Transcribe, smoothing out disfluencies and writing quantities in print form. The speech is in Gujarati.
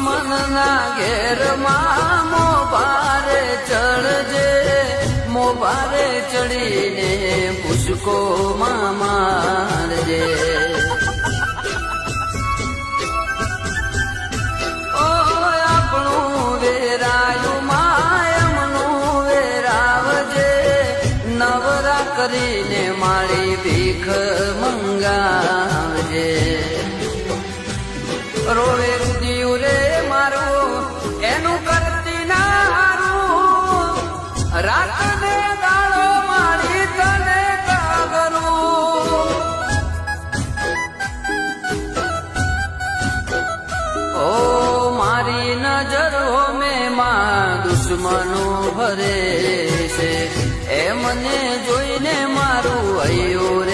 દુશ્મનના ઘેરમાં મોભારે ચડજે, મોભારે ચડીને પુષ્કો માં મારજે. ઓ આપણું વેરાયું માયમનું વેરાવજે, નવરા કરીને મારી ભીખ મંગાવજે. રોવે રુદિયું રે મારું એનું કરતી ના હારું, રાત ને દાડો મારી તને કાગરું. ઓ મારી નજર હોમે માં દુશ્મનો ભરે છે, એ મને જોઈને મારું હૈયું રે